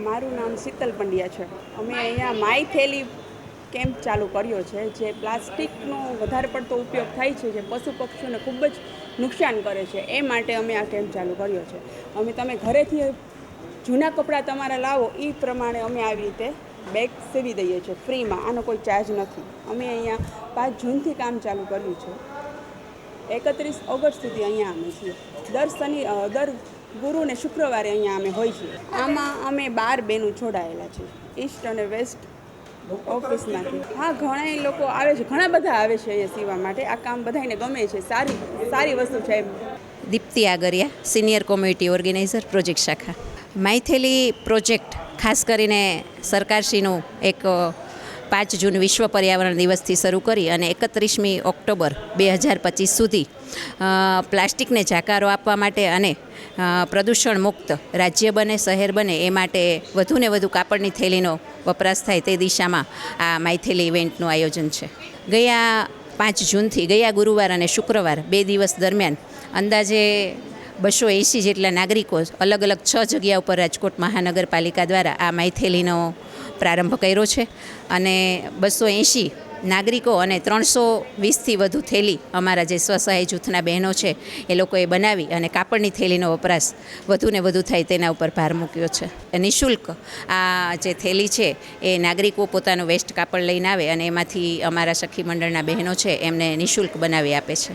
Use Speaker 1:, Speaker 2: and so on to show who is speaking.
Speaker 1: મારું નામ શીતલ પંડ્યા છે. અમે અહીંયા માય થેલી કેમ્પ ચાલુ કર્યો છે, જે પ્લાસ્ટિકનો વધારે પડતો ઉપયોગ થાય છે, જે પશુ પક્ષીઓને ખૂબ જ નુકસાન કરે છે. એ માટે અમે આ કેમ્પ ચાલુ કર્યો છે. તમે ઘરેથી જૂના કપડાં તમારા લાવો એ પ્રમાણે અમે આવી રીતે બેગ સીવી દઈએ છીએ ફ્રીમાં. આનો કોઈ ચાર્જ નથી. અમે અહીંયા 5 જૂનથી કામ ચાલુ કર્યું છે. 31 ઓગસ્ટ સુધી અહીંયા અમે છીએ. દર ગુરુ ને શુક્રવારે અહીંયા અમે હોય છીએ. આમાં અમે 12 બહેનો જોડાયેલા છીએ, ઈસ્ટ અને વેસ્ટ ઓફિસમાંથી. હા, ઘણા લોકો આવે છે, ઘણા બધા આવે છે અહીંયા સીવા માટે. આ કામ બધાને ગમે છે, સારી વસ્તુ છે.
Speaker 2: Deepti Agariya, senior community organiser, project શાખા. માયથેલી પ્રોજેક્ટ ખાસ કરીને સરકારશ્રીનું એક 5 જૂન વિશ્વ પર્યાવરણ દિવસથી શરૂ કરી અને 31મી ઓક્ટોબર 2025 સુધી પ્લાસ્ટિકને જાકારો આપવા માટે અને પ્રદૂષણ મુક્ત રાજ્ય બને, શહેર બને એ માટે વધુને વધુ કાપડની થેલીનો વપરાશ થાય તે દિશામાં આ માયથેલી ઇવેન્ટનું આયોજન છે. ગયા 5 જૂનથી ગયા ગુરુવાર અને શુક્રવાર 2 દિવસ દરમિયાન અંદાજે 280 જેટલા નાગરિકો અલગ અલગ 6 જગ્યા ઉપર રાજકોટ મહાનગરપાલિકા દ્વારા આ માયથેલીનો પ્રારંભ કર્યો છે અને 280 નાગરિકો અને 320થી વધુ થેલી અમારા જે સ્વસહાય જૂથના બહેનો છે એ લોકોએ બનાવી અને કાપડની થેલીનો વપરાશ વધુને વધુ થાય તેના ઉપર ભાર મૂક્યો છે. નિઃશુલ્ક આ જે થેલી છે એ નાગરિકો પોતાનું વેસ્ટ કાપડ લઈને આવે અને એમાંથી અમારા સખી મંડળના બહેનો છે એમને નિઃશુલ્ક બનાવી આપે છે.